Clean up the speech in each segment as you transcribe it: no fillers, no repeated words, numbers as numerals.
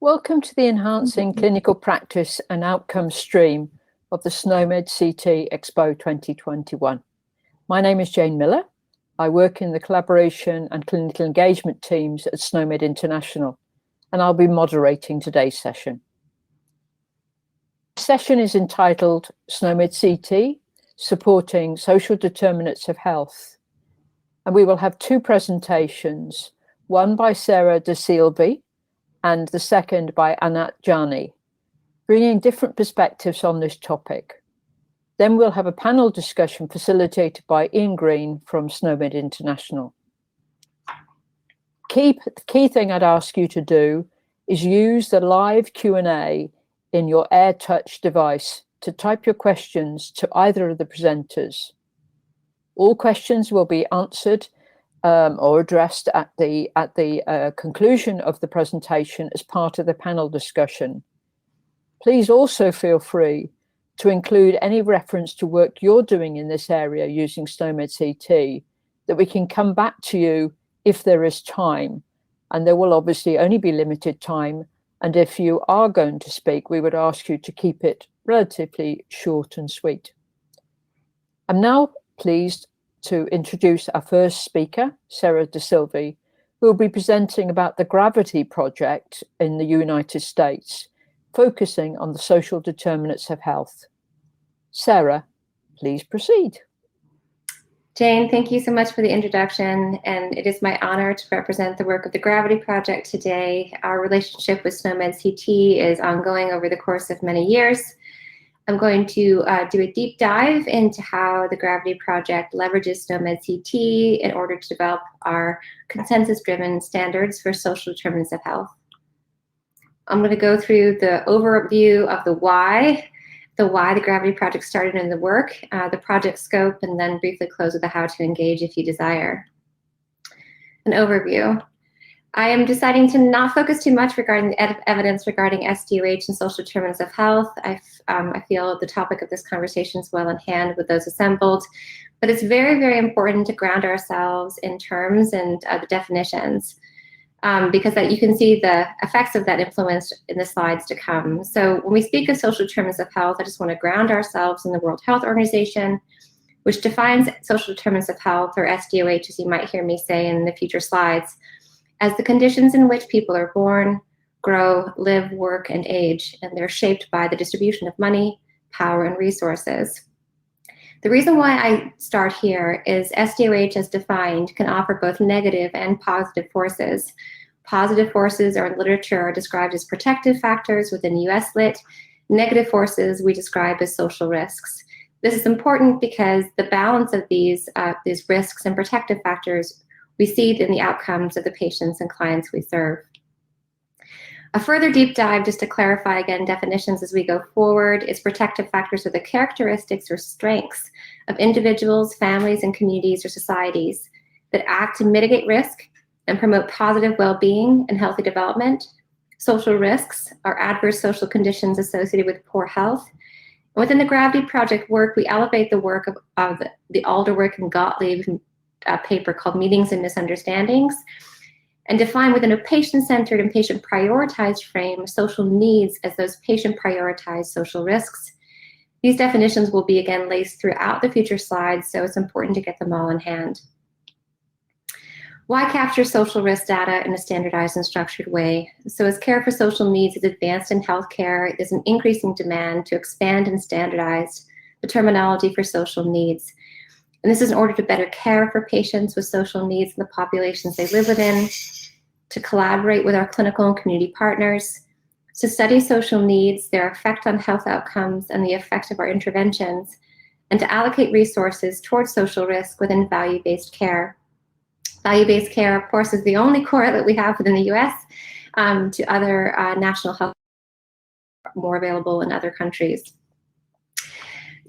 Welcome to the Enhancing Clinical Practice and Outcomes stream of the SNOMED CT Expo 2021. My name is Jane Miller. I work in the collaboration and clinical engagement teams at SNOMED International, and I'll be moderating today's session. The session is entitled SNOMED CT, Supporting Social Determinants of Health. And we will have two presentations, one by Sarah DeSilvey and the second by Anant Jani, bringing different perspectives on this topic. Then we'll have a panel discussion facilitated by Ian Green from SNOMED International. The key thing I'd ask you to do is use the live Q&A in your AirTouch device to type your questions to either of the presenters. All questions will be answered or addressed at the conclusion of the presentation as part of the panel discussion. Please also feel free to include any reference to work you're doing in this area using SNOMED CT, that we can come back to you if there is time. And there will obviously only be limited time. And if you are going to speak, we would ask you to keep it relatively short and sweet. I'm now pleased to introduce our first speaker, Sarah DeSilvey, who will be presenting about the Gravity project in the United States, focusing on the social determinants of health. Sarah, please proceed. Jane, thank you so much for the introduction, and it is my honor to represent the work of the Gravity Project today. Our relationship with SNOMED CT is ongoing over the course of many years. I'm going to do a deep dive into how the Gravity Project leverages SNOMED CT in order to develop our consensus-driven standards for social determinants of health. I'm going to go through the overview of the why the Gravity Project started in the work, the project scope, and then briefly close with the how to engage if you desire. An overview. I am deciding to not focus too much regarding the evidence regarding SDOH and social determinants of health. I feel the topic of this conversation is well in hand with those assembled, but it's very, very important to ground ourselves in terms and the definitions, because that you can see the effects of that influence in the slides to come. So when we speak of social determinants of health, I just want to ground ourselves in the World Health Organization, which defines social determinants of health, or SDOH, as you might hear me say in the future slides, as the conditions in which people are born, grow, live, work, and age, and they're shaped by the distribution of money, power, and resources. The reason why I start here is SDOH, as defined, can offer both negative and positive forces. Positive forces in literature are described as protective factors within US Lit. Negative forces we describe as social risks. This is important because the balance of these risks and protective factors we see it in the outcomes of the patients and clients we serve. A further deep dive, just to clarify again definitions as we go forward, is protective factors are the characteristics or strengths of individuals, families, and communities or societies that act to mitigate risk and promote positive well-being and healthy development. Social risks are adverse social conditions associated with poor health. Within the Gravity Project work, we elevate the work of the Alderwick and Gottlieb paper called Meanings and Misunderstandings, and define within a patient-centered and patient-prioritized frame social needs as those patient-prioritized social risks. These definitions will be again laced throughout the future slides, so it's important to get them all in hand. Why capture social risk data in a standardized and structured way? So as care for social needs is advanced in healthcare, there's an increasing demand to expand and standardize the terminology for social needs. And this is in order to better care for patients with social needs in the populations they live within, to collaborate with our clinical and community partners, to study social needs, their effect on health outcomes, and the effect of our interventions, and to allocate resources towards social risk within value-based care. Value-based care, of course, is the only core that we have within the US to other national health more available in other countries.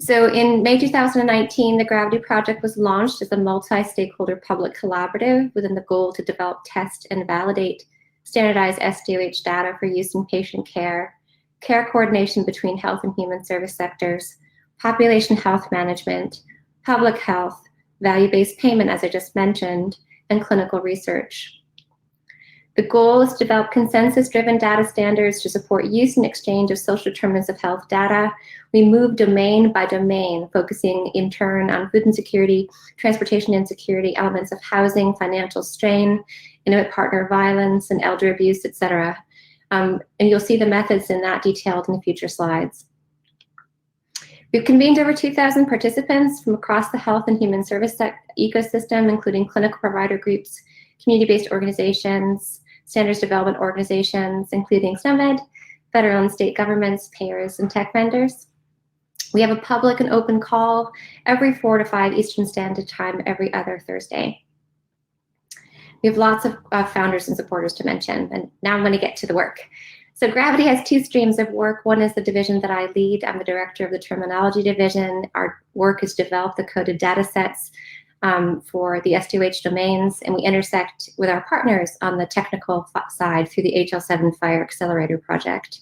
So in May 2019, the Gravity Project was launched as a multi-stakeholder public collaborative within the goal to develop, test, and validate standardized SDOH data for use in patient care, care coordination between health and human service sectors, population health management, public health, value-based payment, as I just mentioned, and clinical research. The goal is to develop consensus-driven data standards to support use and exchange of social determinants of health data. We move domain by domain, focusing in turn on food insecurity, transportation insecurity, elements of housing, financial strain, intimate partner violence, and elder abuse, etc. And you'll see the methods in that detailed in the future slides. We've convened over 2,000 participants from across the health and human service ecosystem, including clinical provider groups, community-based organizations, standards development organizations, including SNOMED, federal and state governments, payers, and tech vendors. We have a public and open call every 4 to 5 Eastern Standard Time every other Thursday. We have lots of founders and supporters to mention, and now I'm going to get to the work. So Gravity has 2 streams of work. One is the division that I lead. I'm the director of the terminology division. Our work is to develop the coded data sets for the SDOH domains, and we intersect with our partners on the technical side through the HL7 Fire Accelerator project,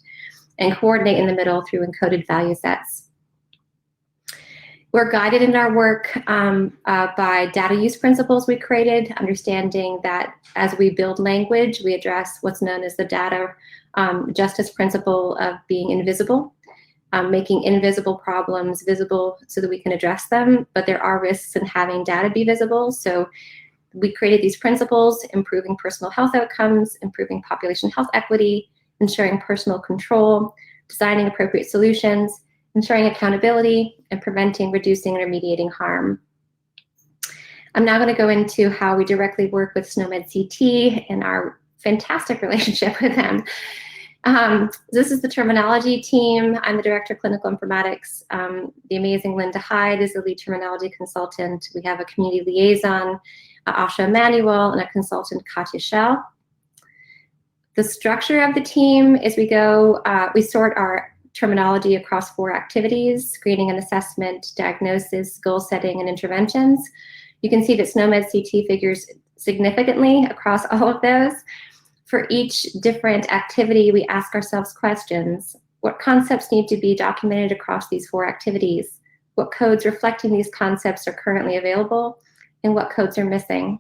and coordinate in the middle through encoded value sets. We're guided in our work by data use principles we created, understanding that as we build language, we address what's known as the data justice principle of being invisible, making invisible problems visible so that we can address them, but there are risks in having data be visible. So we created these principles: improving personal health outcomes, improving population health equity, ensuring personal control, designing appropriate solutions, ensuring accountability, and preventing, reducing, and remediating harm. I'm now going to go into how we directly work with SNOMED CT and our fantastic relationship with them. This is the terminology team. I'm the director of clinical informatics. The amazing Linda Hyde is the lead terminology consultant. We have a community liaison, Asha Emanuel, and a consultant, Katya Schell. The structure of the team is we sort our terminology across 4 activities: screening and assessment, diagnosis, goal setting, and interventions. You can see that SNOMED CT figures significantly across all of those. For each different activity, we ask ourselves questions. What concepts need to be documented across these 4 activities? What codes reflecting these concepts are currently available? And what codes are missing?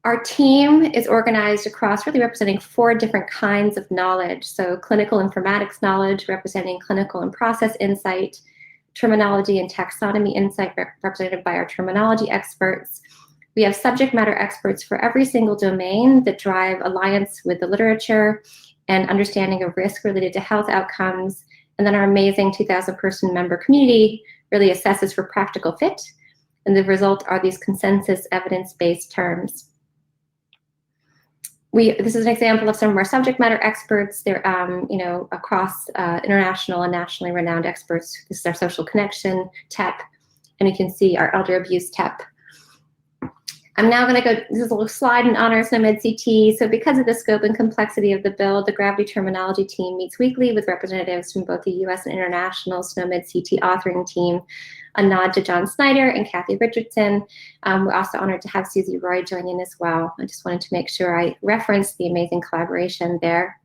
Our team is organized across really representing 4 different kinds of knowledge. So clinical informatics knowledge, representing clinical and process insight, terminology and taxonomy insight, represented by our terminology experts. We have subject matter experts for every single domain that drive alliance with the literature and understanding of risk related to health outcomes. And then our amazing 2,000-person member community really assesses for practical fit. And the result are these consensus evidence-based terms. This is an example of some of our subject matter experts. They're across international and nationally renowned experts. This is our social connection TEP, and you can see our elder abuse TEP. I'm now going to go, this is a little slide in honor of SNOMED CT. So because of the scope and complexity of the build, the Gravity Terminology team meets weekly with representatives from both the US and international SNOMED CT authoring team. A nod to John Snyder and Kathy Richardson. We're also honored to have Susie Roy join in as well. I just wanted to make sure I referenced the amazing collaboration there.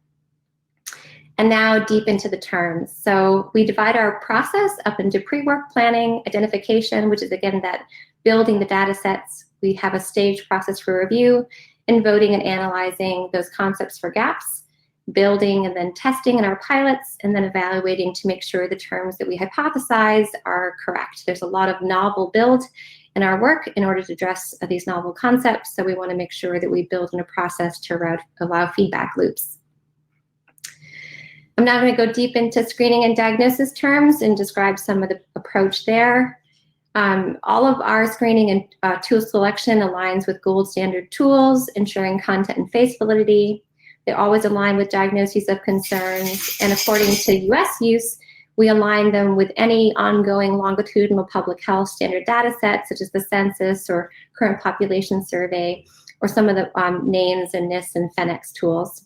And now deep into the terms. So we divide our process up into pre-work planning, identification, which is again that building the data sets. We have a staged process for review, and voting and analyzing those concepts for gaps, building and then testing in our pilots, and then evaluating to make sure the terms that we hypothesize are correct. There's a lot of novel build in our work in order to address these novel concepts, so we want to make sure that we build in a process to allow feedback loops. I'm now going to go deep into screening and diagnosis terms and describe some of the approach there. All of our screening and tool selection aligns with gold standard tools, ensuring content and face validity. They always align with diagnoses of concerns, and according to US use, we align them with any ongoing longitudinal public health standard data sets, such as the census or current population survey, or some of the NANES and NIST and FENEX tools.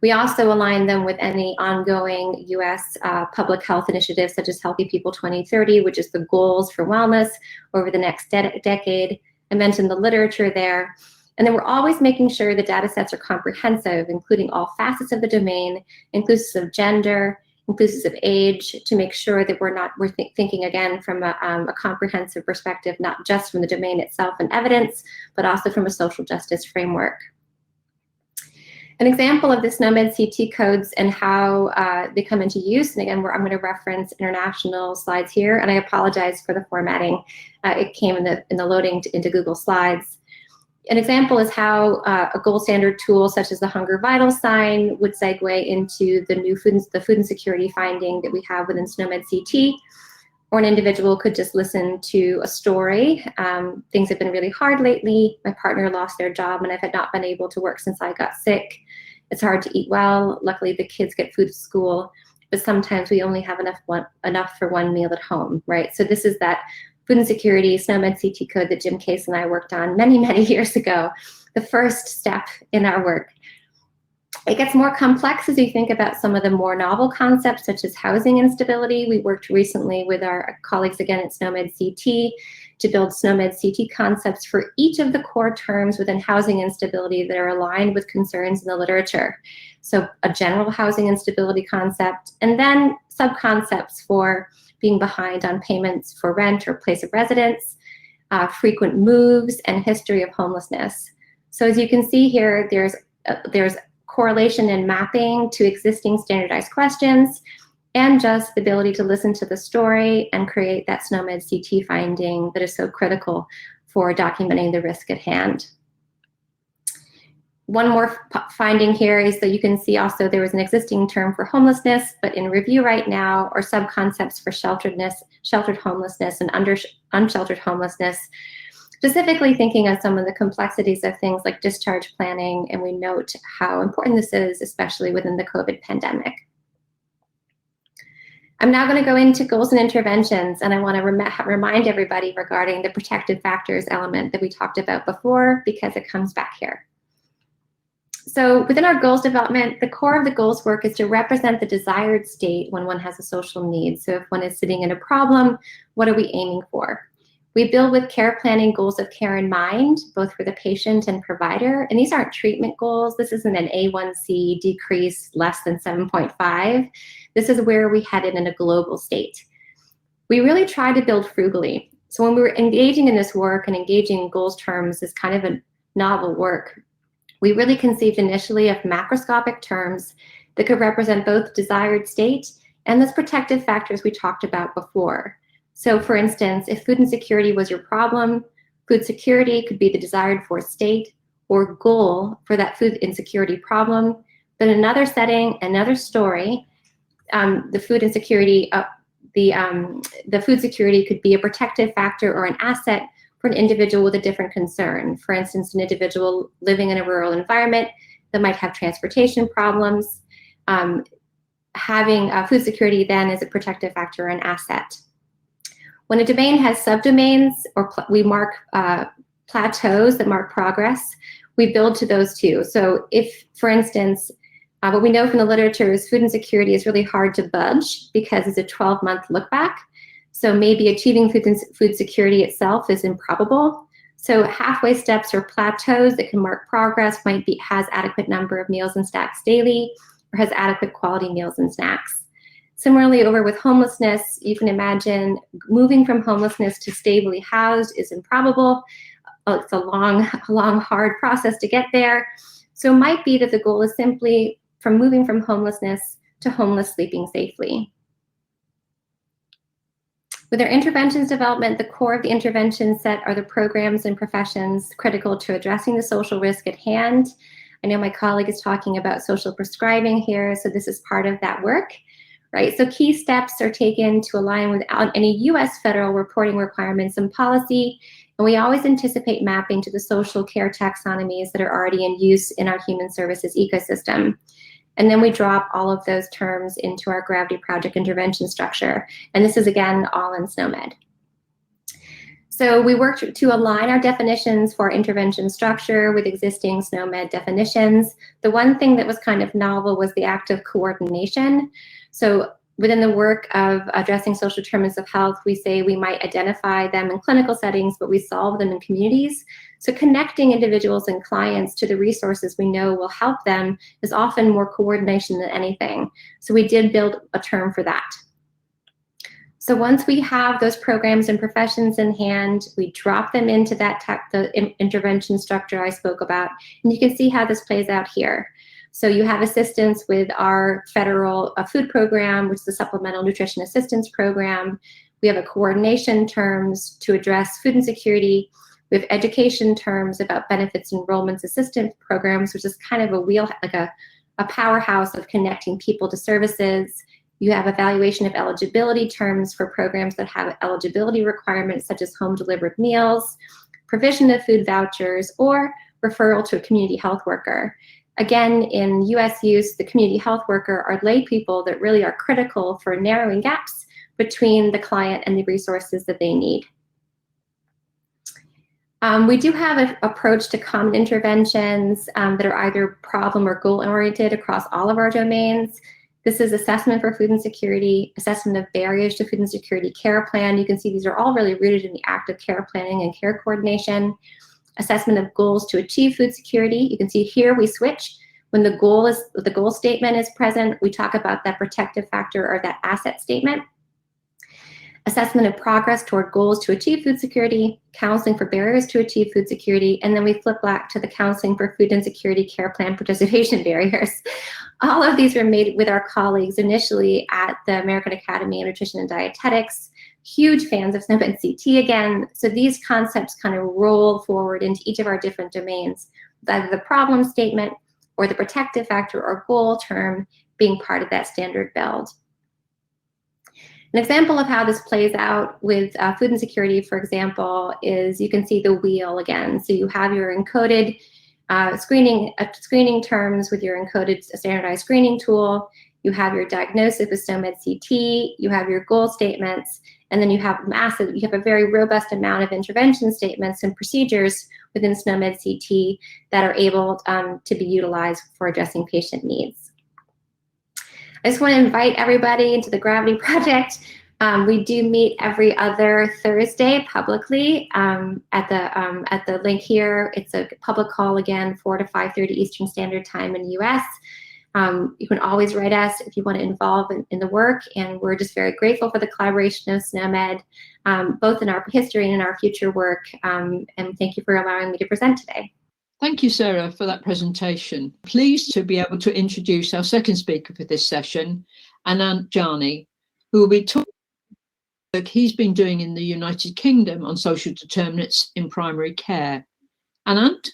We also align them with any ongoing US public health initiatives, such as Healthy People 2030, which is the goals for wellness over the next decade. I mentioned the literature there. And then we're always making sure the data sets are comprehensive, including all facets of the domain, inclusive of gender, inclusive of age, to make sure that we're thinking again from a comprehensive perspective, not just from the domain itself and evidence, but also from a social justice framework. An example of the SNOMED CT codes and how they come into use, and again, I'm going to reference international slides here, and I apologize for the formatting. It came in the loading into Google Slides. An example is how a gold standard tool such as the Hunger Vital sign would segue into the food insecurity finding that we have within SNOMED CT. Or an individual could just listen to a story. Things have been really hard lately. My partner lost their job and I've not been able to work since I got sick. It's hard to eat well. Luckily, the kids get food at school, but sometimes we only have enough for one meal at home, right? So this is that food insecurity SNOMED CT code that Jim Case and I worked on many, many years ago, the first step in our work. It gets more complex as you think about some of the more novel concepts, such as housing instability. We worked recently with our colleagues again at SNOMED CT to build SNOMED CT concepts for each of the core terms within housing instability that are aligned with concerns in the literature. So a general housing instability concept, and then sub-concepts for being behind on payments for rent or place of residence, frequent moves, and history of homelessness. So as you can see here, there's correlation and mapping to existing standardized questions, and just the ability to listen to the story and create that SNOMED CT finding that is so critical for documenting the risk at hand. One more finding here is that you can see also there was an existing term for homelessness, but in review right now are sub-concepts for sheltered homelessness, and unsheltered homelessness, specifically thinking of some of the complexities of things like discharge planning, and we note how important this is, especially within the COVID pandemic. I'm now going to go into goals and interventions, and I want to remind everybody regarding the protective factors element that we talked about before, because it comes back here. So within our goals development, the core of the goals work is to represent the desired state when one has a social need. So if one is sitting in a problem, what are we aiming for? We build with care planning goals of care in mind, both for the patient and provider. And these aren't treatment goals. This isn't an A1C decrease less than 7.5. This is where we headed in a global state. We really try to build frugally. So when we were engaging in this work and engaging in goals terms is kind of a novel work, we really conceived initially of macroscopic terms that could represent both desired state and those protective factors we talked about before. So for instance, if food insecurity was your problem, food security could be the desired for state or goal for that food insecurity problem. But in another setting, another story, the food insecurity, the food security could be a protective factor or an asset for an individual with a different concern. For instance, an individual living in a rural environment that might have transportation problems. Having food security then is a protective factor or an asset. When a domain has subdomains, or we mark plateaus that mark progress, we build to those too. So if, for instance, what we know from the literature is food insecurity is really hard to budge because it's a 12-month look back. So maybe achieving food security itself is improbable. So halfway steps or plateaus that can mark progress might be has adequate number of meals and snacks daily, or has adequate quality meals and snacks. Similarly, over with homelessness, you can imagine moving from homelessness to stably housed is improbable. It's a long, hard process to get there. So it might be that the goal is simply from moving from homelessness to homeless sleeping safely. With our interventions development, the core of the intervention set are the programs and professions critical to addressing the social risk at hand. I know my colleague is talking about social prescribing here, so this is part of that work. Right, so key steps are taken to align with any US federal reporting requirements and policy, and we always anticipate mapping to the social care taxonomies that are already in use in our human services ecosystem. And then we drop all of those terms into our Gravity Project intervention structure. And this is again, all in SNOMED. So we worked to align our definitions for intervention structure with existing SNOMED definitions. The one thing that was kind of novel was the act of coordination. So within the work of addressing social determinants of health, we say we might identify them in clinical settings, but we solve them in communities. So connecting individuals and clients to the resources we know will help them is often more coordination than anything. So we did build a term for that. So once we have those programs and professions in hand, we drop them into that the intervention structure I spoke about, and you can see how this plays out here. So you have assistance with our federal food program, which is the Supplemental Nutrition Assistance Program. We have a coordination terms to address food insecurity. We have education terms about benefits enrollments assistance programs, which is kind of a like a powerhouse of connecting people to services. You have evaluation of eligibility terms for programs that have eligibility requirements, such as home delivered meals, provision of food vouchers, or referral to a community health worker. Again, in US use, the community health worker are lay people that really are critical for narrowing gaps between the client and the resources that they need. We do have an approach to common interventions that are either problem or goal oriented across all of our domains. This is assessment for food insecurity, assessment of barriers to food insecurity care plan. You can see these are all really rooted in the act of care planning and care coordination. Assessment of goals to achieve food security. You can see here we switch. When the goal statement is present, we talk about that protective factor or that asset statement. Assessment of progress toward goals to achieve food security, counseling for barriers to achieve food security, and then we flip back to the counseling for food insecurity care plan participation barriers. All of these were made with our colleagues initially at the American Academy of Nutrition and Dietetics. Huge fans of SNOMED CT again. So these concepts kind of roll forward into each of our different domains, with either the problem statement or the protective factor or goal term being part of that standard build. An example of how this plays out with food insecurity, for example, is you can see the wheel again. So you have your encoded screening terms with your encoded standardized screening tool. You have your diagnosis with SNOMED CT. You have your goal statements, and then you have a very robust amount of intervention statements and procedures within SNOMED CT that are able to be utilized for addressing patient needs. I just want to invite everybody into the Gravity Project. We do meet every other Thursday publicly at the link here. It's a public call again, 4 to 5:30 Eastern Standard Time in the US. You can always write us if you want to involve in the work, and we're just very grateful for the collaboration of SNOMED, both in our history and in our future work. And thank you for allowing me to present today. Thank you, Sarah, for that presentation. Pleased to be able to introduce our second speaker for this session, Anant Jani, who will be talking about work he's been doing in the United Kingdom on social determinants in primary care. Anant,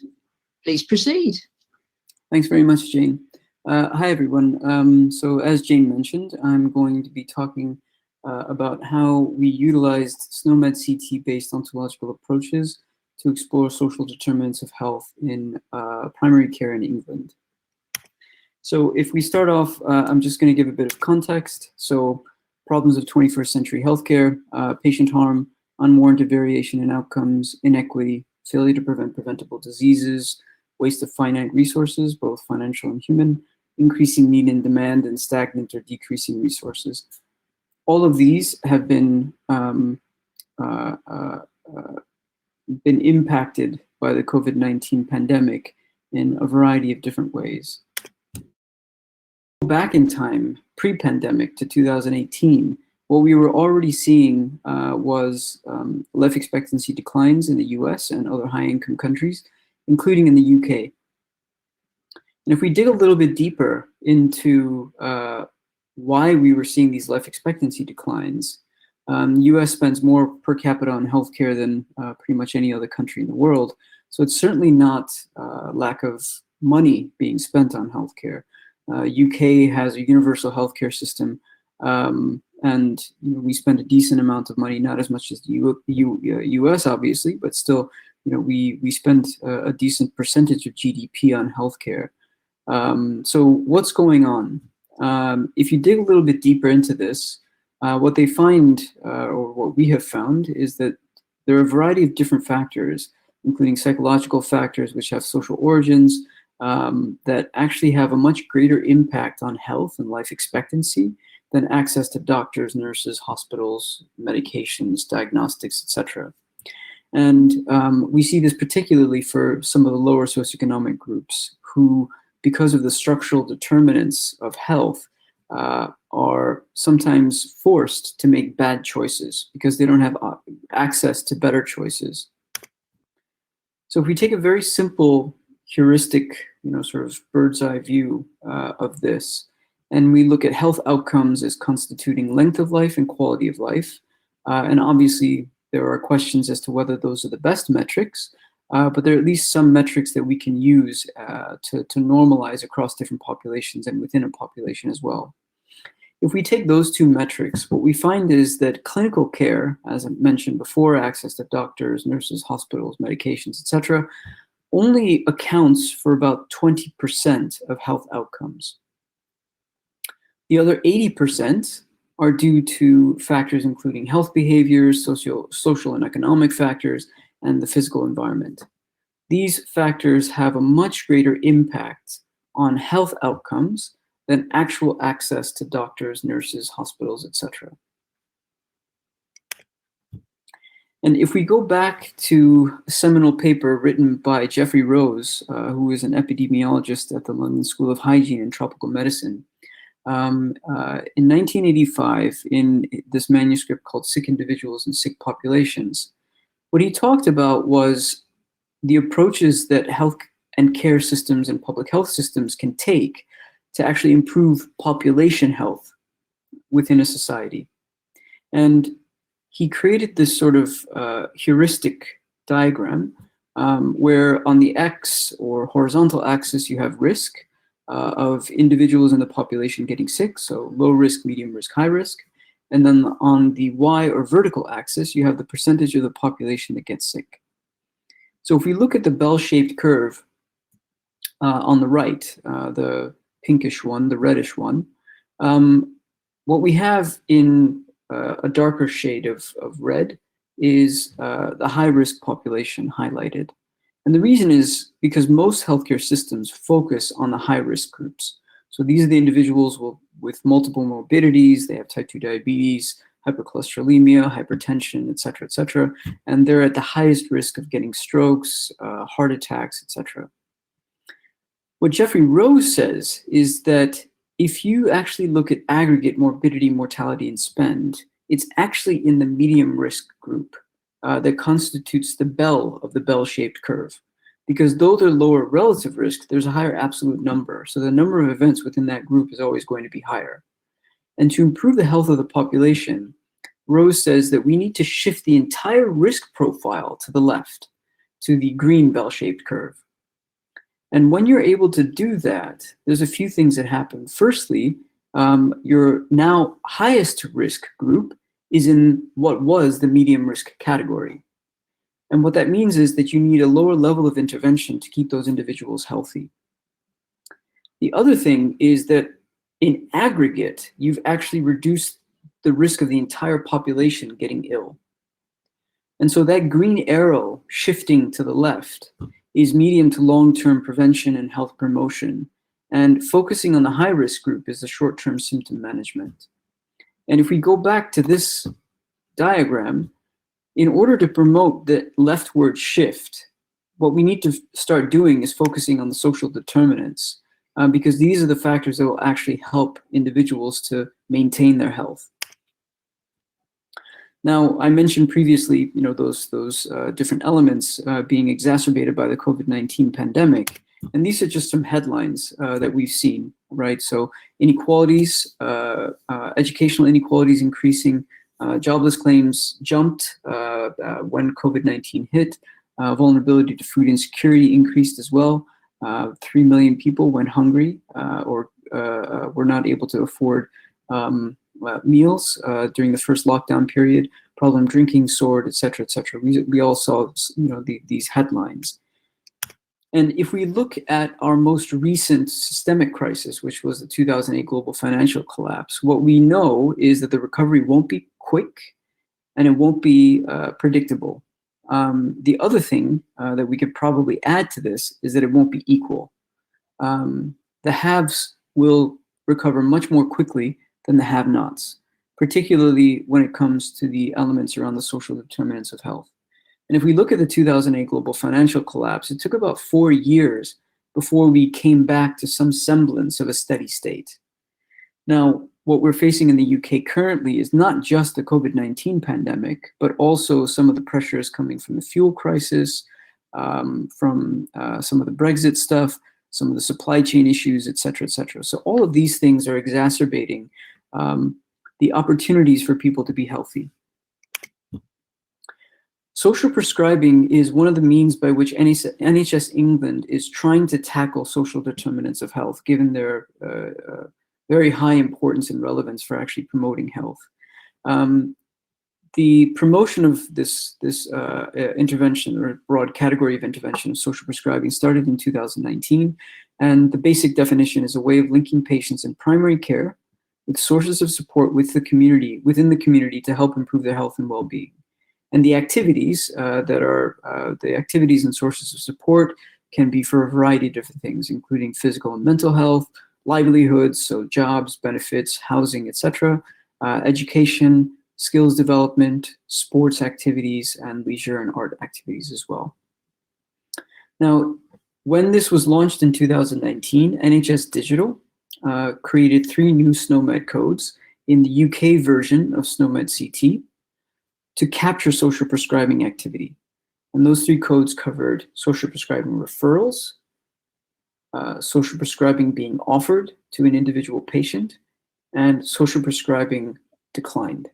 please proceed. Thanks very much, Jane. Hi, everyone. So as Jane mentioned, I'm going to be talking about how we utilized SNOMED CT-based ontological approaches to explore social determinants of health in primary care in England. So if we start off, I'm just going to give a bit of context. So problems of 21st century healthcare, patient harm, unwarranted variation in outcomes, inequity, failure to prevent preventable diseases, waste of finite resources, both financial and human, increasing need and demand, and stagnant or decreasing resources. All of these have been impacted by the COVID-19 pandemic in a variety of different ways. Back in time, pre-pandemic to 2018, what we were already seeing was life expectancy declines in the US and other high-income countries, including in the UK. And if we dig a little bit deeper into why we were seeing these life expectancy declines, the US spends more per capita on healthcare than pretty much any other country in the world. So it's certainly not lack of money being spent on healthcare. UK has a universal healthcare system, and we spend a decent amount of money, not as much as the US obviously, but still, we spend a decent percentage of GDP on healthcare. So what's going on? If you dig a little bit deeper into this, what they find, or what we have found, is that there are a variety of different factors, including psychological factors which have social origins, that actually have a much greater impact on health and life expectancy than access to doctors, nurses, hospitals, medications, diagnostics, etc. And we see this particularly for some of the lower socioeconomic groups who, because of the structural determinants of health, are sometimes forced to make bad choices because they don't have access to better choices. So if we take a very simple heuristic sort of bird's eye view of this. And we look at health outcomes as constituting length of life and quality of life. And obviously, there are questions as to whether those are the best metrics, but there are at least some metrics that we can use to normalize across different populations and within a population as well. If we take those two metrics, what we find is that clinical care, as I mentioned before, access to doctors, nurses, hospitals, medications, etc., only accounts for about 20% of health outcomes. The other 80% are due to factors including health behaviors, social and economic factors, and the physical environment. These factors have a much greater impact on health outcomes than actual access to doctors, nurses, hospitals, etc. And if we go back to a seminal paper written by Geoffrey Rose, who is an epidemiologist at the London School of Hygiene and Tropical Medicine, in 1985, in this manuscript called Sick Individuals and Sick Populations, what he talked about was the approaches that health and care systems and public health systems can take to actually improve population health within a society. And he created this sort of heuristic diagram where on the X or horizontal axis you have risk of individuals in the population getting sick, so low risk, medium risk, high risk. And then on the Y or vertical axis, you have the percentage of the population that gets sick. So if we look at the bell-shaped curve on the right, the pinkish one, the reddish one, what we have in a darker shade of red is the high-risk population highlighted. And the reason is because most healthcare systems focus on the high-risk groups. So these are the individuals with multiple morbidities, they have type 2 diabetes, hypercholesterolemia, hypertension, et cetera, and they're at the highest risk of getting strokes, heart attacks, etc. What Geoffrey Rose says is that if you actually look at aggregate morbidity, mortality, and spend, it's actually in the medium risk group that constitutes the bell of the bell-shaped curve. Because though they're lower relative risk, there's a higher absolute number. So the number of events within that group is always going to be higher. And to improve the health of the population, Rose says that we need to shift the entire risk profile to the left, to the green bell-shaped curve. And when you're able to do that, there's a few things that happen. Firstly, your now highest risk group is in what was the medium risk category. And what that means is that you need a lower level of intervention to keep those individuals healthy. The other thing is that in aggregate, you've actually reduced the risk of the entire population getting ill. And so that green arrow shifting to the left is medium to long-term prevention and health promotion. And focusing on the high-risk group is the short-term symptom management. And if we go back to this diagram, in order to promote the leftward shift, what we need to start doing is focusing on the social determinants, because these are the factors that will actually help individuals to maintain their health. Now, I mentioned previously, those different elements being exacerbated by the COVID-19 pandemic, and these are just some headlines that we've seen, right? So inequalities, educational inequalities increasing, jobless claims jumped when COVID-19 hit, vulnerability to food insecurity increased as well. 3 million people went hungry or were not able to afford meals during the first lockdown period. Problem drinking soared, et cetera, et cetera. We all saw these headlines. And if we look at our most recent systemic crisis, which was the 2008 global financial collapse, what we know is that the recovery won't be quick and it won't be predictable. The other thing that we could probably add to this is that it won't be equal. The haves will recover much more quickly than the have-nots, particularly when it comes to the elements around the social determinants of health. And if we look at the 2008 global financial collapse, it took about 4 years before we came back to some semblance of a steady state. Now, what we're facing in the UK currently is not just the COVID-19 pandemic, but also some of the pressures coming from the fuel crisis, from some of the Brexit stuff. some of the supply chain issues, et cetera, et cetera. So all of these things are exacerbating the opportunities for people to be healthy. Social prescribing is one of the means by which NHS England is trying to tackle social determinants of health, given their very high importance and relevance for actually promoting health. The promotion of this intervention, or broad category of intervention of social prescribing, started in 2019, and the basic definition is a way of linking patients in primary care with sources of support within the community to help improve their health and well-being. And the activities the activities and sources of support can be for a variety of different things, including physical and mental health, livelihoods, so jobs, benefits, housing, etc., education, skills development, sports activities, and leisure and art activities as well. Now, when this was launched in 2019, NHS Digital created 3 new SNOMED codes in the UK version of SNOMED CT to capture social prescribing activity. And those 3 codes covered social prescribing referrals, social prescribing being offered to an individual patient, and social prescribing declined.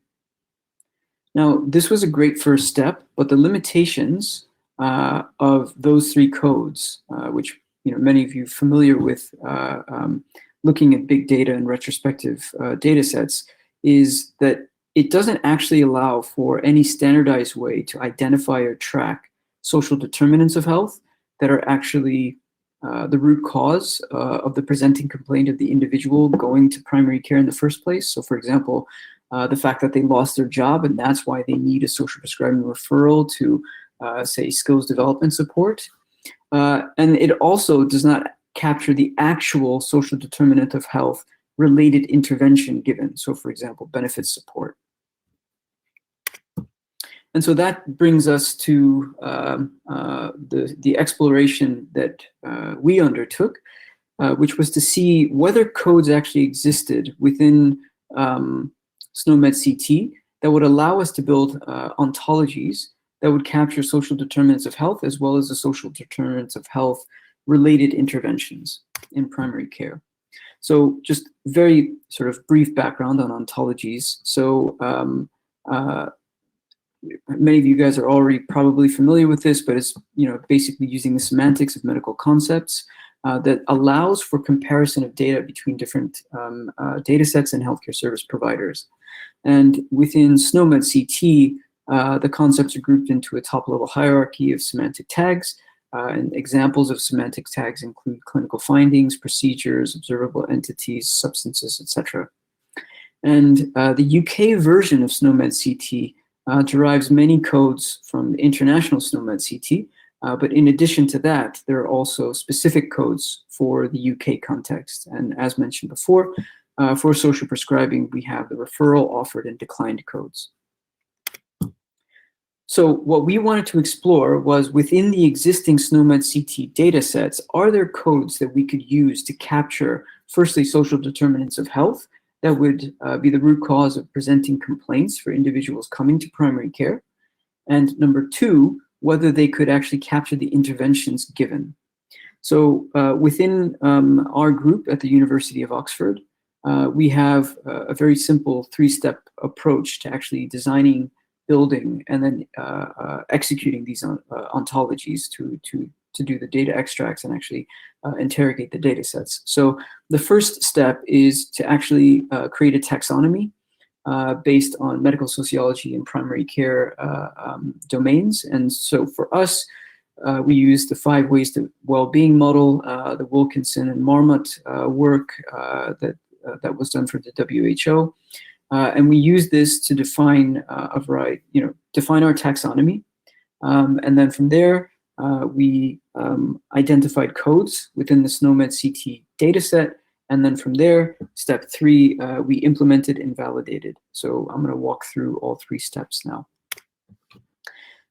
Now, this was a great first step, but the limitations of those 3 codes, which many of you are familiar with looking at big data and retrospective data sets, is that it doesn't actually allow for any standardized way to identify or track social determinants of health that are actually the root cause of the presenting complaint of the individual going to primary care in the first place. So, for example, the fact that they lost their job and that's why they need a social prescribing referral to, say, skills development support. And it also does not capture the actual social determinant of health related intervention given. So, for example, benefits support. And so that brings us to the exploration that we undertook, which was to see whether codes actually existed within SNOMED CT that would allow us to build ontologies that would capture social determinants of health as well as the social determinants of health related interventions in primary care. So just very sort of brief background on ontologies. So many of you guys are already probably familiar with this, but it's basically using the semantics of medical concepts that allows for comparison of data between different data sets and healthcare service providers. And within SNOMED CT, the concepts are grouped into a top-level hierarchy of semantic tags. And examples of semantic tags include clinical findings, procedures, observable entities, substances, etc. And the UK version of SNOMED CT derives many codes from the international SNOMED CT, but in addition to that, there are also specific codes for the UK context. And as mentioned before, for social prescribing, we have the referral, offered, and declined codes. So what we wanted to explore was within the existing SNOMED CT data sets, are there codes that we could use to capture, firstly, social determinants of health that would be the root cause of presenting complaints for individuals coming to primary care? And number 2, whether they could actually capture the interventions given. So within our group at the University of Oxford, we have a very simple 3-step approach to actually designing, building, and then executing these ontologies to do the data extracts and actually interrogate the data sets. So the first step is to actually create a taxonomy based on medical sociology and primary care domains. And so for us, we use the 5 ways to well-being model, the Wilkinson and Marmot work that was done for the WHO. And we use this to define a variety, define our taxonomy. And then from there, we identified codes within the SNOMED CT dataset. And then from there, step 3, we implemented and validated. So I'm going to walk through all 3 steps now.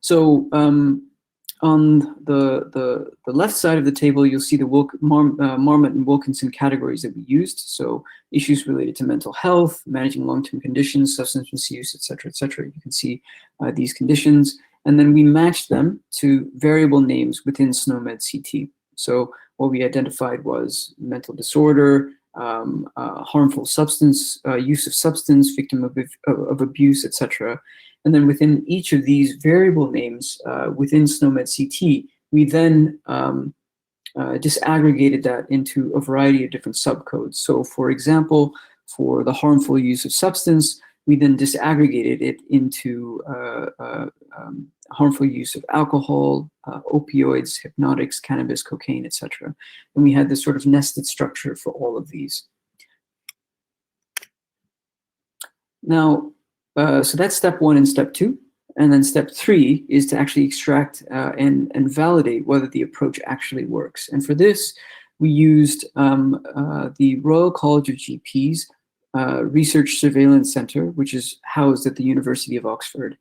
So on the left side of the table, you'll see the Marmot and Wilkinson categories that we used. So issues related to mental health, managing long-term conditions, substance misuse, et cetera, et cetera. You can see these conditions. And then we matched them to variable names within SNOMED CT. So what we identified was mental disorder, harmful substance, use of substance, victim of abuse, etc. And then within each of these variable names within SNOMED CT, we then disaggregated that into a variety of different subcodes. So for example, for the harmful use of substance, we then disaggregated it into harmful use of alcohol, opioids, hypnotics, cannabis, cocaine, etc. And we had this sort of nested structure for all of these. Now, so that's step 1 and step 2. And then step 3 is to actually extract and validate whether the approach actually works. And for this, we used the Royal College of GPs Research Surveillance Center, which is housed at the University of Oxford.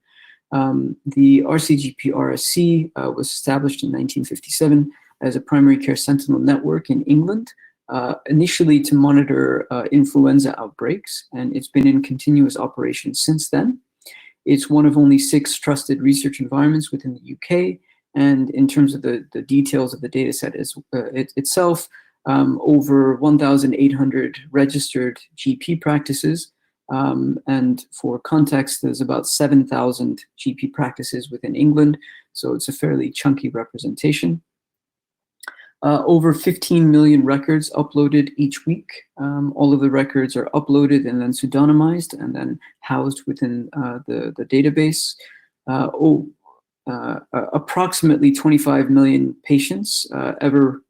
The RCGPRSC was established in 1957 as a primary care sentinel network in England, initially to monitor influenza outbreaks, and it's been in continuous operation since then. It's one of only 6 trusted research environments within the UK, and in terms of the details of the data set itself, over 1,800 registered GP practices, and for context, there's about 7,000 GP practices within England, so it's a fairly chunky representation. Over 15 million records uploaded each week. All of the records are uploaded and then pseudonymized and then housed within the database. Approximately 25 million patients ever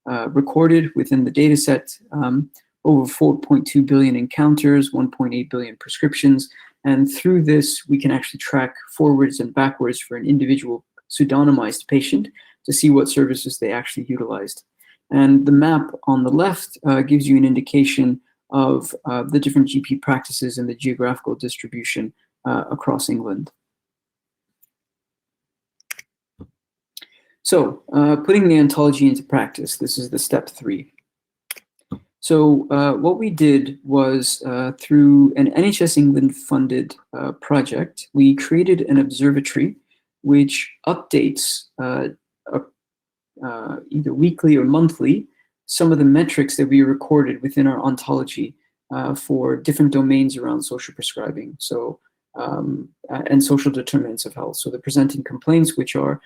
recorded within the data set. Over 4.2 billion encounters, 1.8 billion prescriptions. And through this, we can actually track forwards and backwards for an individual pseudonymized patient to see what services they actually utilized. And the map on the left gives you an indication of the different GP practices and the geographical distribution across England. So putting the ontology into practice, this is the step 3. So what we did was through an NHS England funded project, we created an observatory which updates either weekly or monthly some of the metrics that we recorded within our ontology for different domains around social prescribing, so and social determinants of health. So the presenting complaints, which are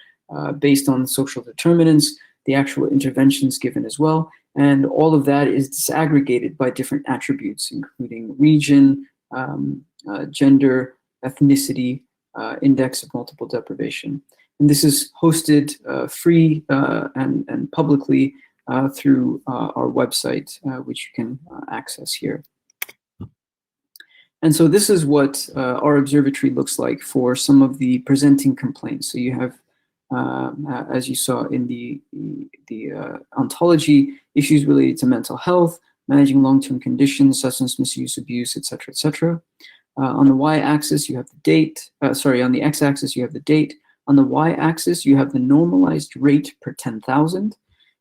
based on social determinants, the actual interventions given as well, and all of that is disaggregated by different attributes, including region, gender, ethnicity, index of multiple deprivation. And this is hosted free and publicly through our website, which you can access here. And so this is what our observatory looks like for some of the presenting complaints. So you have, as you saw in the ontology, issues related to mental health, managing long-term conditions, substance misuse, abuse, etc., etc. On the y-axis, you have the date. On the x-axis, you have the date. On the y-axis, you have the normalized rate per 10,000.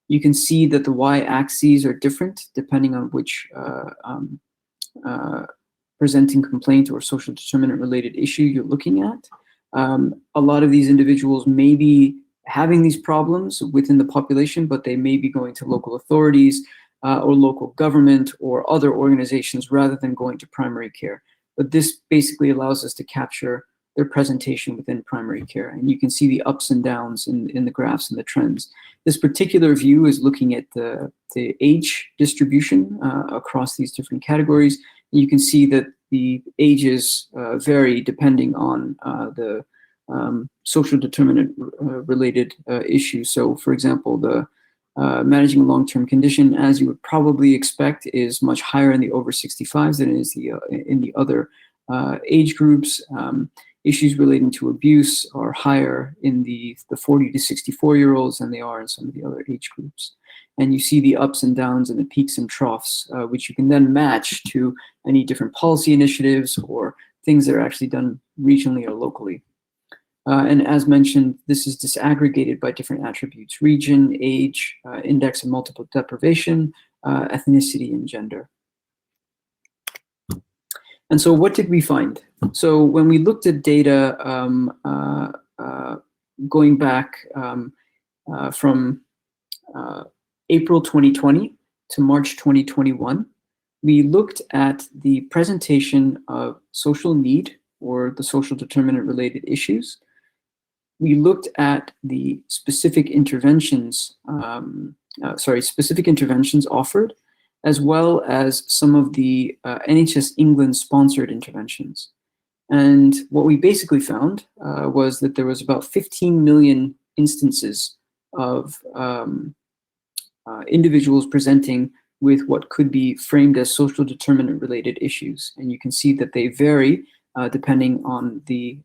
You can see that the y-axes are different depending on which presenting complaint or social determinant related issue you're looking at. A lot of these individuals may be having these problems within the population, but they may be going to local authorities or local government or other organizations rather than going to primary care. But this basically allows us to capture their presentation within primary care. And you can see the ups and downs in the graphs and the trends. This particular view is looking at the age distribution across these different categories. And you can see that the ages vary depending on the social determinant related issues. So for example, the managing a long-term condition, as you would probably expect, is much higher in the over 65s than it is in the other age groups. Issues relating to abuse are higher in the 40 to 64-year-olds than they are in some of the other age groups. And you see the ups and downs and the peaks and troughs, which you can then match to any different policy initiatives or things that are actually done regionally or locally. And as mentioned, this is disaggregated by different attributes: region, age, index of multiple deprivation, ethnicity, and gender. And so what did we find? So when we looked at data going back from April 2020 to March 2021, we looked at the presentation of social need or the social determinant related issues. We looked at the specific interventions, specific interventions offered, as well as some of the NHS England sponsored interventions. And what we basically found was that there was about 15 million instances of individuals presenting with what could be framed as social determinant related issues. And you can see that they vary depending on the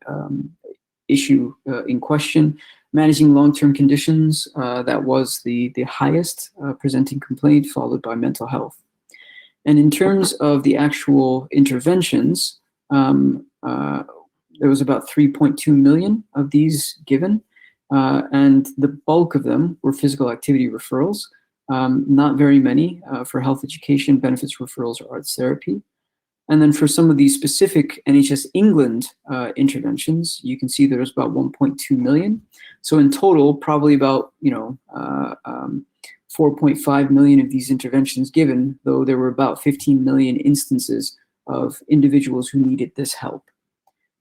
issue in question. Managing long-term conditions, that was the highest presenting complaint, followed by mental health. And in terms of the actual interventions, there was about 3.2 million of these given, and the bulk of them were physical activity referrals, not very many for health education, benefits referrals, or arts therapy. And then for some of these specific NHS England interventions, you can see there's about 1.2 million. So in total, probably about 4.5 million of these interventions given, though there were about 15 million instances of individuals who needed this help.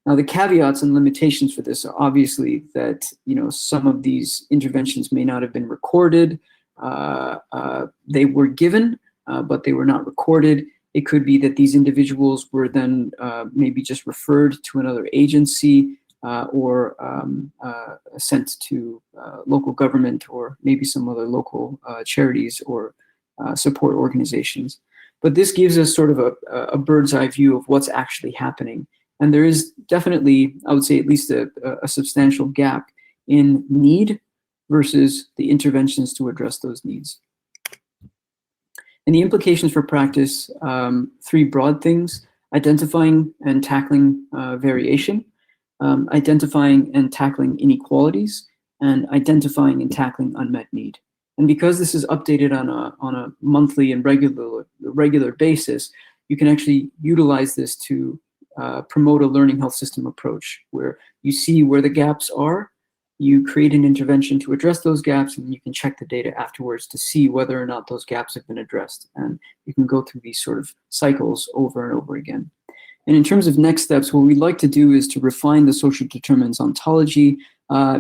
Now, the caveats and limitations for this are obviously that some of these interventions may not have been recorded. They were given, but they were not recorded. It could be that these individuals were then maybe just referred to another agency or sent to local government or maybe some other local charities or support organizations. But this gives us sort of a bird's eye view of what's actually happening. And there is definitely, I would say, at least a substantial gap in need versus the interventions to address those needs. And the implications for practice, three broad things: identifying and tackling variation, identifying and tackling inequalities, and identifying and tackling unmet need. And because this is updated on a monthly and regular basis, you can actually utilize this to promote a learning health system approach, where you see where the gaps are, you create an intervention to address those gaps, and you can check the data afterwards to see whether or not those gaps have been addressed. And you can go through these sort of cycles over and over again. And in terms of next steps, what we'd like to do is to refine the social determinants ontology,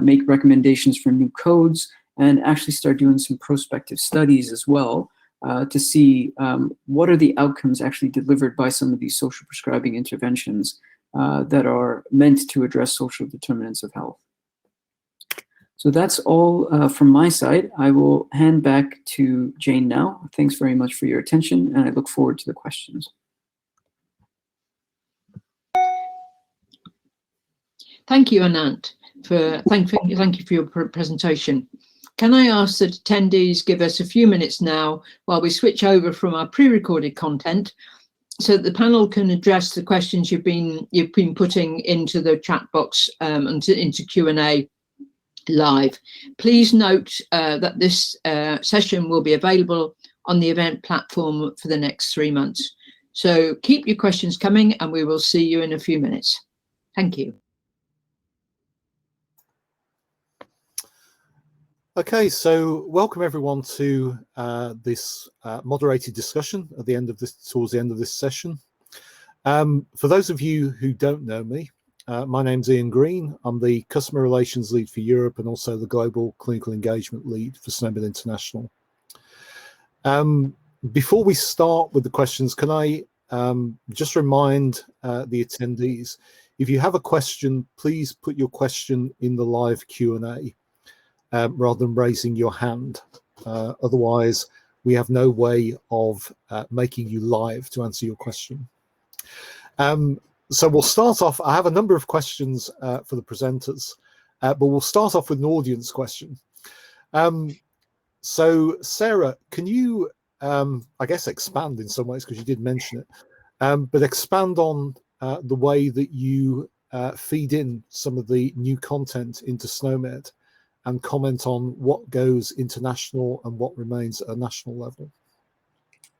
make recommendations for new codes, and actually start doing some prospective studies as well to see what are the outcomes actually delivered by some of these social prescribing interventions that are meant to address social determinants of health. So that's all from my side. I will hand back to Jane now. Thanks very much for your attention, and I look forward to the questions. Thank you, Anant. Thank you for your presentation. Can I ask that attendees give us a few minutes now while we switch over from our pre-recorded content, so that the panel can address the questions you've been putting into the chat box and into Q&A live. Please note that this session will be available on the event platform for the next 3 months. So keep your questions coming, and we will see you in a few minutes. Thank you. Okay, so welcome everyone to this moderated discussion at the end of this, towards the end of this session. For those of you who don't know me, my name's Ian Green. I'm the Customer Relations Lead for Europe and also the Global Clinical Engagement Lead for SNOMED International. Before we start with the questions, can I just remind the attendees, if you have a question, please put your question in the live Q&A rather than raising your hand. Otherwise, we have no way of making you live to answer your question. So we'll start off. I have a number of questions for the presenters, but we'll start off with an audience question. So Sarah, can you, I guess, expand in some ways, because you did mention it, but expand on the way that you feed in some of the new content into SNOMED, and comment on what goes international and what remains at a national level?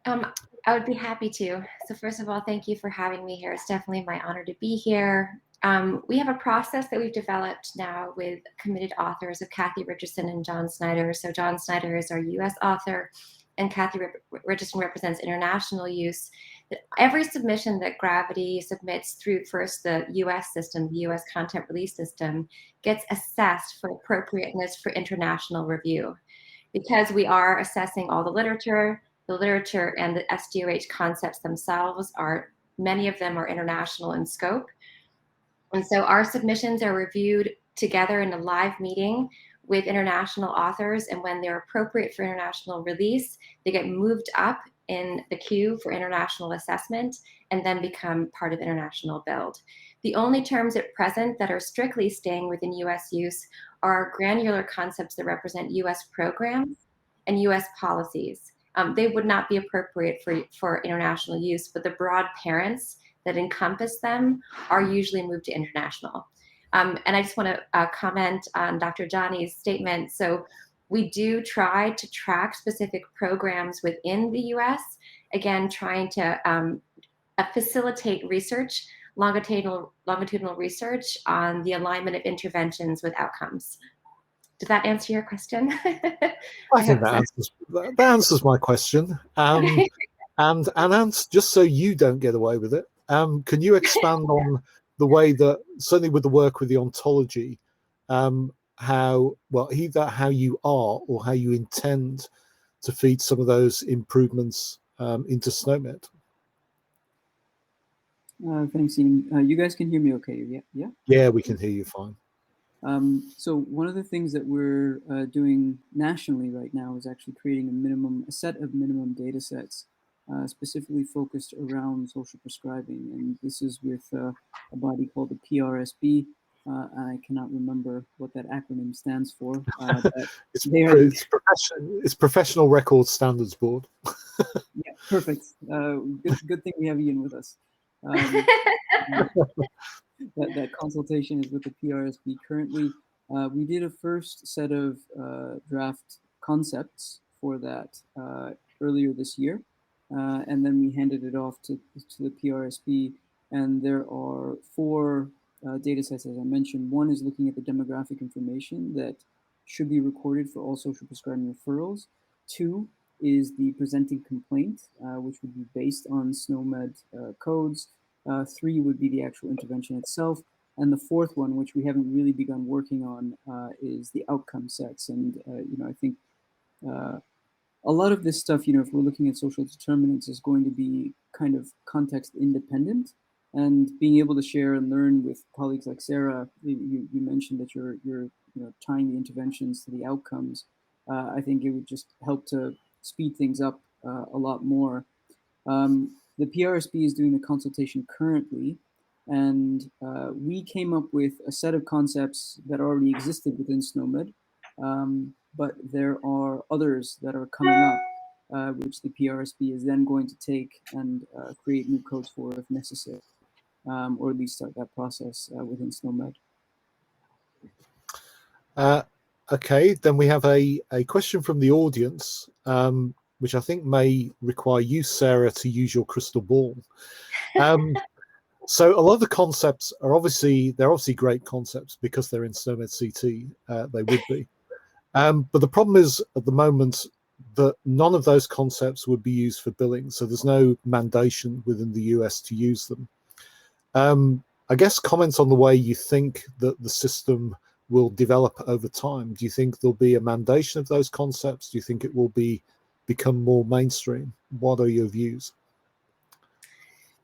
I would be happy to. So first of all, thank you for having me here. It's definitely my honor to be here. We have a process that we've developed now with committed authors of Kathy Richardson and John Snyder. So John Snyder is our US author, and Kathy Richardson represents international use. Every submission that Gravity submits through first the US system, the US content release system, gets assessed for appropriateness for international review. Because we are assessing all the literature and the SDOH concepts themselves many of them are international in scope. And so our submissions are reviewed together in a live meeting with international authors, and when they're appropriate for international release, they get moved up in the queue for international assessment and then become part of international build. The only terms at present that are strictly staying within US use are granular concepts that represent US programs and US policies. They would not be appropriate for international use, but the broad parents that encompass them are usually moved to international. And I just want to comment on Dr. Jani's statement. So we do try to track specific programs within the US, again, trying to facilitate research, longitudinal research on the alignment of interventions with outcomes. Did that answer your question? I think that answers my question. And Anant, just so you don't get away with it, can you expand on the way that, certainly with the work with the ontology, how either how you are or how you intend to feed some of those improvements into SNOMED? Thanks, Ian. You guys can hear me okay? Yeah? Yeah, we can hear you fine. So one of the things that we're doing nationally right now is actually creating a set of minimum data sets specifically focused around social prescribing. And this is with a body called the PRSB. I cannot remember what that acronym stands for. It's Professional Record Standards Board. Yeah, perfect. Good thing we have Ian with us. That consultation is with the PRSB currently. We did a first set of draft concepts for that earlier this year, and then we handed it off to the PRSB. And there are 4 data sets, as I mentioned. One is looking at the demographic information that should be recorded for all social prescribing referrals. 2 is the presenting complaint, which would be based on SNOMED codes. 3 would be the actual intervention itself. And the 4th one, which we haven't really begun working on, is the outcome sets. And, I think a lot of this stuff, if we're looking at social determinants, is going to be kind of context independent. And being able to share and learn with colleagues like Sarah, you mentioned that you're tying the interventions to the outcomes. I think it would just help to speed things up a lot more. The PRSB is doing the consultation currently, and we came up with a set of concepts that already existed within SNOMED, but there are others that are coming up, which the PRSB is then going to take and create new codes for if necessary, or at least start that process within SNOMED. Okay, then we have a question from the audience, which I think may require you, Sarah, to use your crystal ball. So a lot of the concepts are obviously great concepts because they're in SNOMED CT. They would be, but the problem is at the moment that none of those concepts would be used for billing. So there's no mandation within the US to use them. I guess comments on the way you think that the system will develop over time. Do you think there'll be a mandation of those concepts? Do you think it will become more mainstream? What are your views?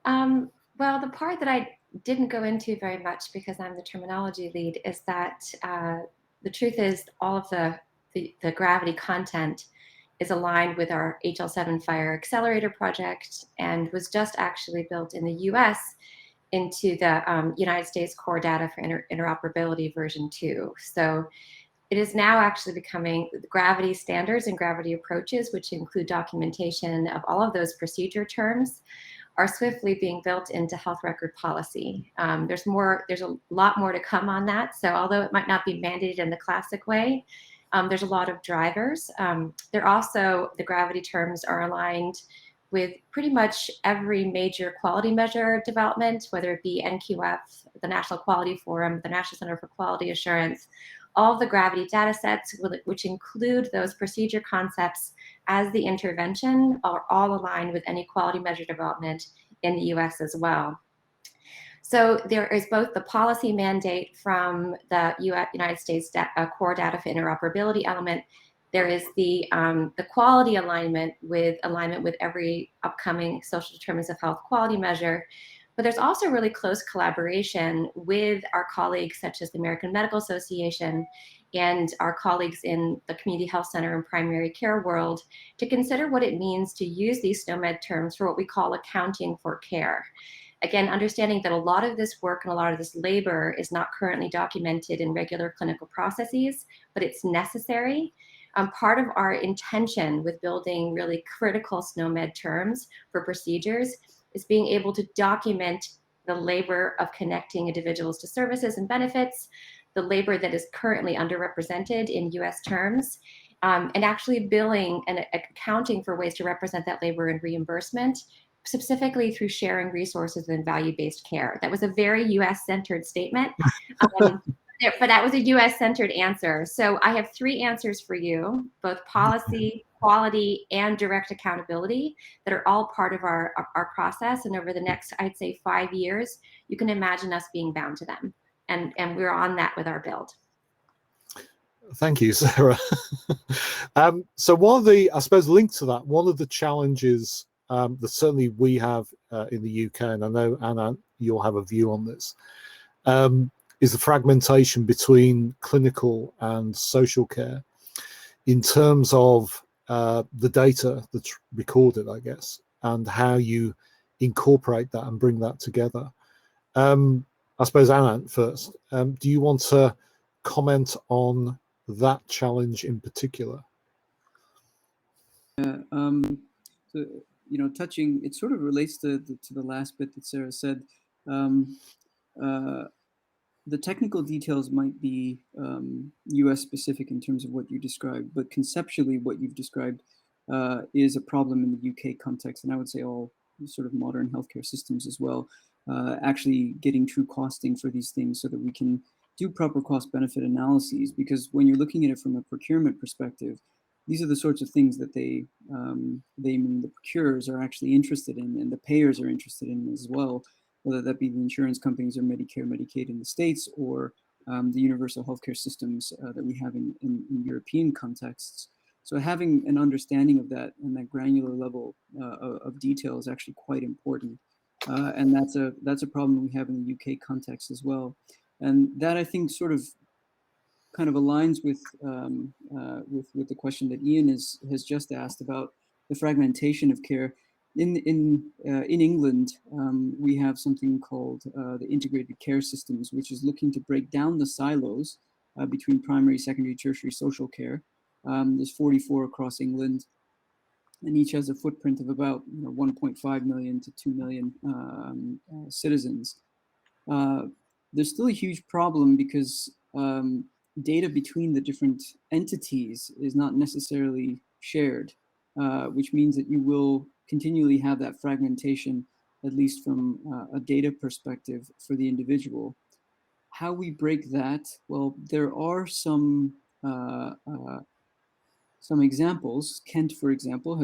Well, the part that I didn't go into very much because I'm the terminology lead is that the truth is all of the Gravity content is aligned with our HL7 Fire Accelerator project and was just actually built in the US into the United States Core Data for Interoperability version 2. So it is now actually becoming the Gravity standards and Gravity approaches, which include documentation of all of those procedure terms, are swiftly being built into health record policy. There's a lot more to come on that. So although it might not be mandated in the classic way, there's a lot of drivers. The Gravity terms are aligned with pretty much every major quality measure development, whether it be NQF, the National Quality Forum, the National Center for Quality Assurance, all of the gravity data sets, which include those procedure concepts as the intervention, are all aligned with any quality measure development in the US as well. So there is both the policy mandate from the United States Core Data for Interoperability element. There is the quality alignment with every upcoming social determinants of health quality measure. But there's also really close collaboration with our colleagues such as the American Medical Association and our colleagues in the community health center and primary care world to consider what it means to use these SNOMED terms for what we call accounting for care. Again, understanding that a lot of this work and a lot of this labor is not currently documented in regular clinical processes, but it's necessary. Part of our intention with building really critical SNOMED terms for procedures is being able to document the labor of connecting individuals to services and benefits, the labor that is currently underrepresented in US terms, and actually billing and accounting for ways to represent that labor in reimbursement, specifically through sharing resources and value-based care. That was a very US-centered statement, but that was a US-centered answer. So I have 3 answers for you, both policy, quality, and direct accountability that are all part of our process. And over the next, I'd say 5 years, you can imagine us being bound to them. And we're on that with our build. Thank you, Sarah. So one of the, I suppose, linked to that, one of the challenges that certainly we have in the UK, and I know, Anant, you'll have a view on this, is the fragmentation between clinical and social care in terms of the data that's recorded, I guess, and how you incorporate that and bring that together. I suppose, Anant, first, do you want to comment on that challenge in particular? Yeah, so, you know, touching, it sort of relates to the last bit that Sarah said. The technical details might be US specific in terms of what you described, but conceptually what you've described is a problem in the UK context, and I would say all sort of modern healthcare systems as well, actually getting true costing for these things so that we can do proper cost benefit analyses, because when you're looking at it from a procurement perspective, these are the sorts of things that the procurers are actually interested in, and the payers are interested in as well, whether that be the insurance companies or Medicare, Medicaid in the States, or the universal healthcare systems that we have in European contexts. So having an understanding of that and that granular level of detail is actually quite important. And that's a problem we have in the UK context as well. And that, I think, sort of kind of aligns with the question that Ian has just asked about the fragmentation of care. In England, we have something called the integrated care systems, which is looking to break down the silos between primary, secondary, tertiary social care. There's 44 across England, and each has a footprint of about 1.5 million to 2 million citizens. There's still a huge problem because data between the different entities is not necessarily shared, which means that you will continually have that fragmentation, at least from a data perspective for the individual. How we break that? Well, there are some examples. Kent, for example,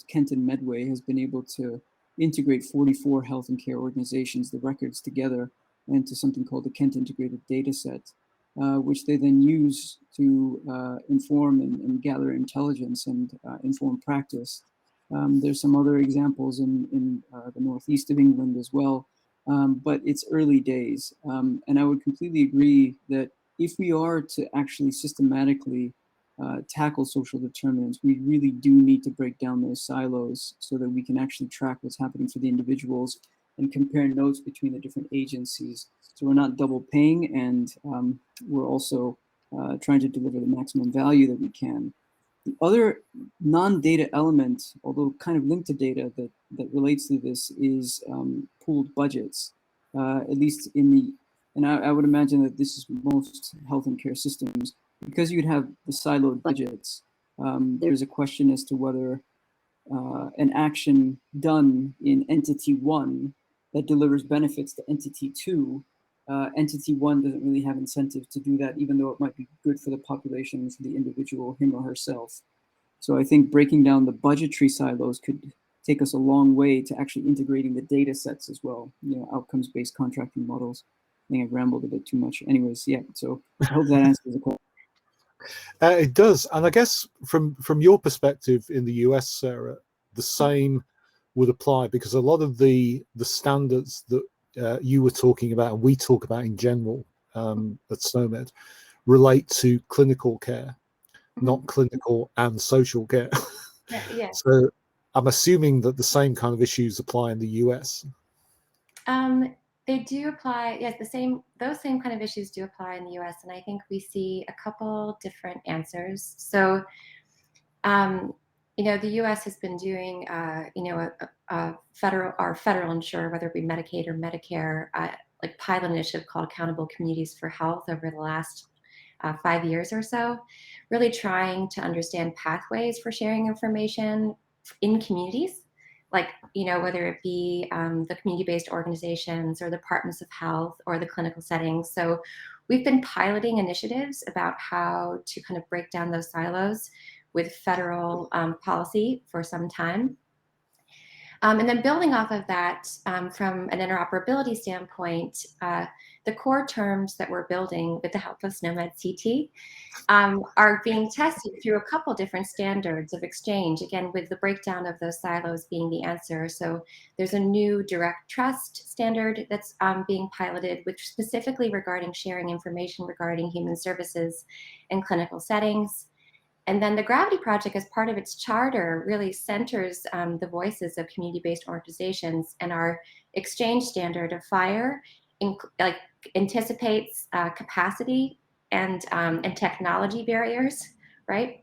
Kent and Medway has been able to integrate 44 health and care organizations, the records together, into something called the Kent Integrated Data Set, which they then use to inform and gather intelligence and inform practice. There's some other examples in the northeast of England as well, but it's early days. And I would completely agree that if we are to actually systematically tackle social determinants, we really do need to break down those silos so that we can actually track what's happening for the individuals and compare notes between the different agencies. So we're not double paying, and we're also trying to deliver the maximum value that we can. The other non-data element, although kind of linked to data that relates to this, is pooled budgets, at least and I would imagine that this is most health and care systems, because you'd have the siloed budgets. There's a question as to whether an action done in entity 1 that delivers benefits to entity 2, entity 1 doesn't really have incentive to do that, even though it might be good for the population, for the individual, him or herself. So I think breaking down the budgetary silos could take us a long way to actually integrating the data sets as well, outcomes-based contracting models. I think I've rambled a bit too much. Anyways, yeah, so I hope that answers the question. It does. And I guess from your perspective in the US, Sarah, the same would apply, because a lot of the standards that you were talking about and we talk about in general at SNOMED relate to clinical care, not clinical and social care. Yeah. So I'm assuming that the same kind of issues apply in the US. They do apply. Yes, those same kind of issues do apply in the US, and I think we see a couple different answers. So, the US has been doing, a federal insurer, whether it be Medicaid or Medicare, like pilot initiative called Accountable Communities for Health over the last 5 years or so, really trying to understand pathways for sharing information in communities, like, whether it be the community-based organizations or the departments of health or the clinical settings. So we've been piloting initiatives about how to kind of break down those silos with federal policy for some time. And then building off of that, from an interoperability standpoint, the core terms that we're building with the help of SNOMED CT are being tested through a couple different standards of exchange, again, with the breakdown of those silos being the answer. So there's a new direct trust standard that's being piloted, which specifically regarding sharing information regarding human services in clinical settings. And then the Gravity Project, as part of its charter, really centers the voices of community-based organizations, and our exchange standard of FIRE anticipates capacity and technology barriers, right?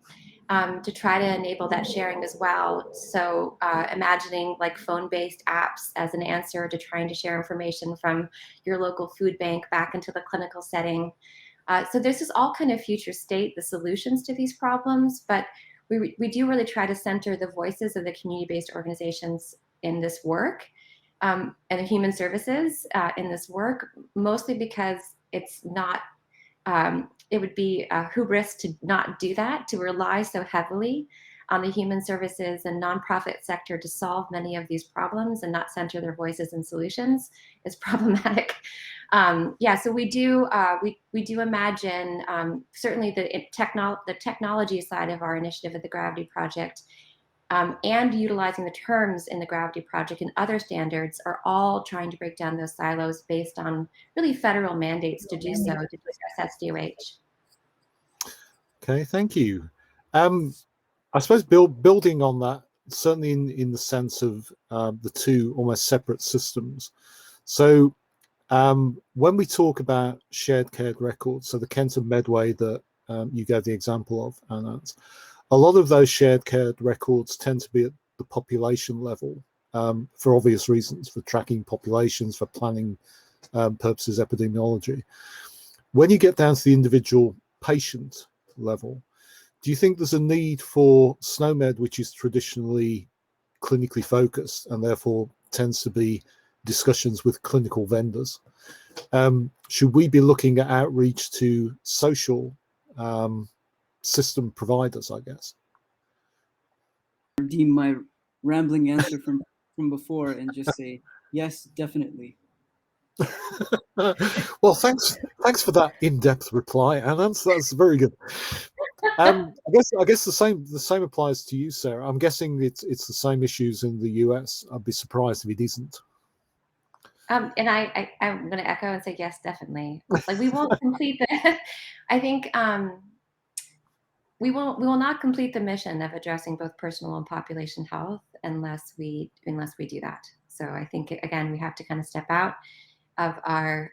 To try to enable that sharing as well. So imagining like phone-based apps as an answer to trying to share information from your local food bank back into the clinical setting. So this is all kind of future state, the solutions to these problems, but we do really try to center the voices of the community-based organizations in this work, and the human services in this work, mostly because it's not, it would be hubris to not do that, to rely so heavily on the human services and nonprofit sector to solve many of these problems and not center their voices and solutions is problematic. Yeah, so we do imagine certainly the technology side of our initiative at the Gravity Project, and utilizing the terms in the Gravity Project and other standards are all trying to break down those silos based on really federal mandates to do so, to address SDOH. Okay, thank you. I suppose building on that, certainly in the sense of the two almost separate systems. So when we talk about shared cared records, so the Kent and Medway that you gave the example of, Anant, a lot of those shared cared records tend to be at the population level for obvious reasons, for tracking populations, for planning purposes, epidemiology. When you get down to the individual patient level, do you think there's a need for SNOMED, which is traditionally clinically focused and therefore tends to be discussions with clinical vendors? Should we be looking at outreach to social system providers, I guess? Redeem my rambling answer from before and just say, yes, definitely. Well, thanks for that in-depth reply, Anant. That's very good. I guess the same applies to you, Sarah. I'm guessing it's the same issues in the US. I'd be surprised if it isn't. And I'm going to echo and say yes, definitely. Like we won't complete the. I think we will not complete the mission of addressing both personal and population health unless we do that. So I think again we have to kind of step out of our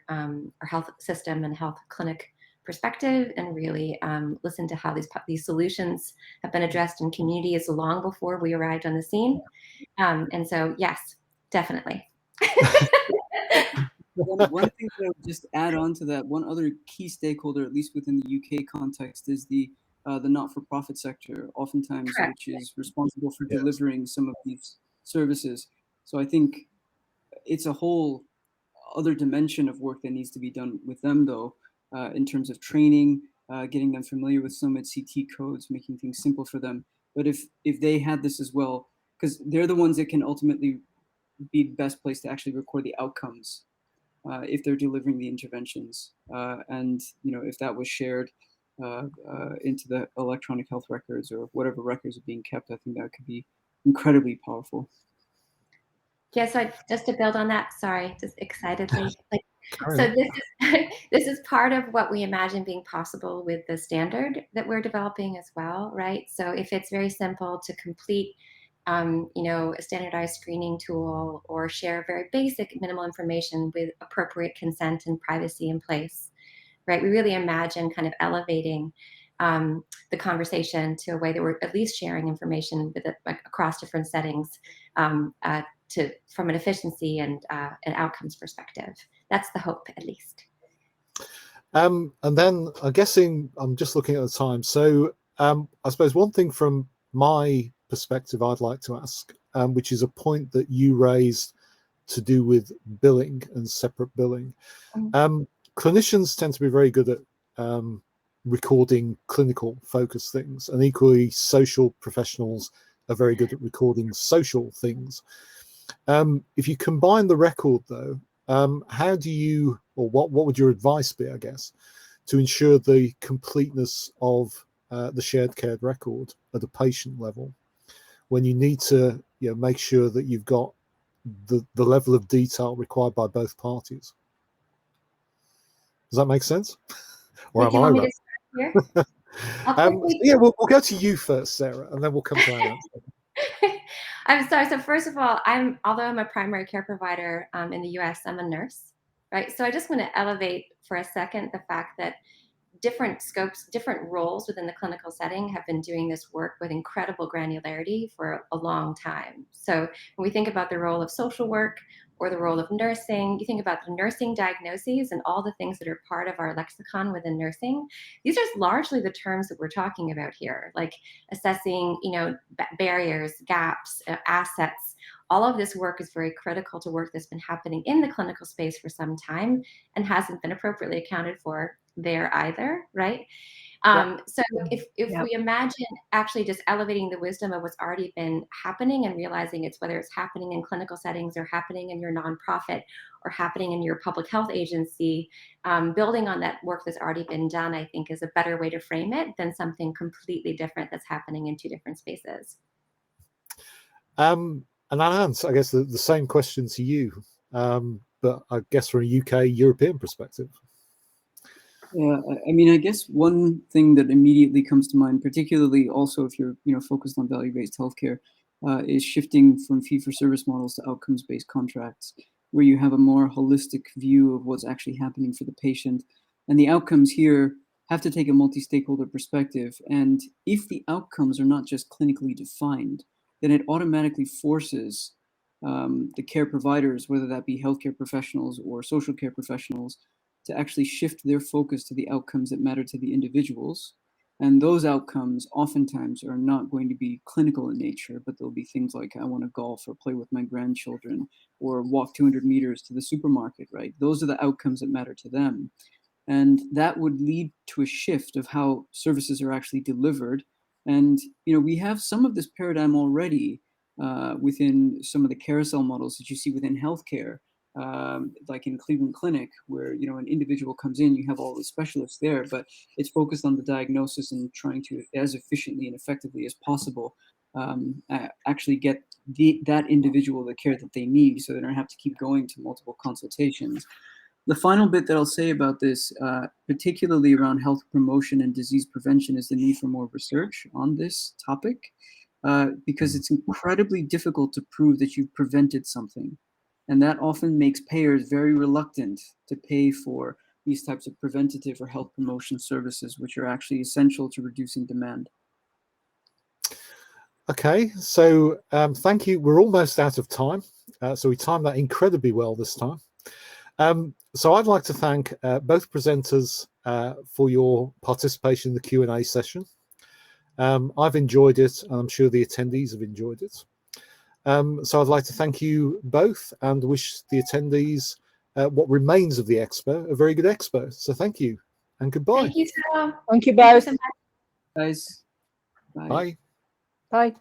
health system and health clinic perspective and really listen to how these solutions have been addressed in communities long before we arrived on the scene. And so, yes, definitely. One thing that I would just add on to that, one other key stakeholder, at least within the UK context, is the the not-for-profit sector, oftentimes, Correct. which is responsible for Yes. delivering some of these services. So I think it's a whole other dimension of work that needs to be done with them, though, in terms of training, getting them familiar with SNOMED CT codes, making things simple for them. But if they had this as well, because they're the ones that can ultimately be the best place to actually record the outcomes if they're delivering the interventions. And if that was shared into the electronic health records or whatever records are being kept, I think that could be incredibly powerful. Yeah, so just to build on that, sorry, just excitedly. Carry So on. this is part of what we imagine being possible with the standard that we're developing as well, right? So if it's very simple to complete, a standardized screening tool or share very basic minimal information with appropriate consent and privacy in place, right? We really imagine kind of elevating the conversation to a way that we're at least sharing information with across different settings from an efficiency and an outcomes perspective. That's the hope, at least. And then I'm guessing, I'm just looking at the time. So I suppose one thing from my perspective I'd like to ask, which is a point that you raised to do with billing and separate billing. Clinicians tend to be very good at recording clinical focused things, and equally social professionals are very good at recording social things. If you combine the record, though, how do you, or what would your advice be, I guess, to ensure the completeness of the shared care record at a patient level, when you need to make sure that you've got the level of detail required by both parties? Does that make sense? Or am I right? Here? Yeah, we'll go to you first, Sarah, and then we'll come to Anant. I'm sorry. So first of all, although I'm a primary care provider in the US, I'm a nurse, right? So I just want to elevate for a second the fact that different scopes, different roles within the clinical setting have been doing this work with incredible granularity for a long time. So when we think about the role of social work or the role of nursing, you think about the nursing diagnoses and all the things that are part of our lexicon within nursing. These are largely the terms that we're talking about here, like assessing, barriers, gaps, assets. All of this work is very critical to work that's been happening in the clinical space for some time and hasn't been appropriately accounted for there either, right? So if we imagine actually just elevating the wisdom of what's already been happening and realizing it's whether it's happening in clinical settings or happening in your nonprofit or happening in your public health agency, building on that work that's already been done, I think is a better way to frame it than something completely different that's happening in two different spaces. And Anant, I guess the same question to you, but I guess from a UK European perspective. Yeah, I mean, I guess one thing that immediately comes to mind, particularly also if you're focused on value-based healthcare, is shifting from fee-for-service models to outcomes-based contracts, where you have a more holistic view of what's actually happening for the patient. And the outcomes here have to take a multi-stakeholder perspective. And if the outcomes are not just clinically defined, then it automatically forces the care providers, whether that be healthcare professionals or social care professionals, to actually shift their focus to the outcomes that matter to the individuals. And those outcomes oftentimes are not going to be clinical in nature, but they'll be things like, I want to golf or play with my grandchildren or walk 200 meters to the supermarket, right? Those are the outcomes that matter to them. And that would lead to a shift of how services are actually delivered. And, we have some of this paradigm already within some of the carousel models that you see within healthcare. Like in Cleveland Clinic, where an individual comes in, you have all the specialists there, but it's focused on the diagnosis and trying to, as efficiently and effectively as possible, actually get that individual the care that they need, so they don't have to keep going to multiple consultations. The final bit that I'll say about this, particularly around health promotion and disease prevention, is the need for more research on this topic, because it's incredibly difficult to prove that you've prevented something. And that often makes payers very reluctant to pay for these types of preventative or health promotion services, which are actually essential to reducing demand. Okay, so thank you. We're almost out of time, so we timed that incredibly well this time. So I'd like to thank both presenters for your participation in the Q&A session. I've enjoyed it, and I'm sure the attendees have enjoyed it. So I'd like to thank you both and wish the attendees what remains of the Expo a very good Expo. So thank you and goodbye. Thank you, Thank you Thank you both. so much. Guys, bye. Bye. Bye.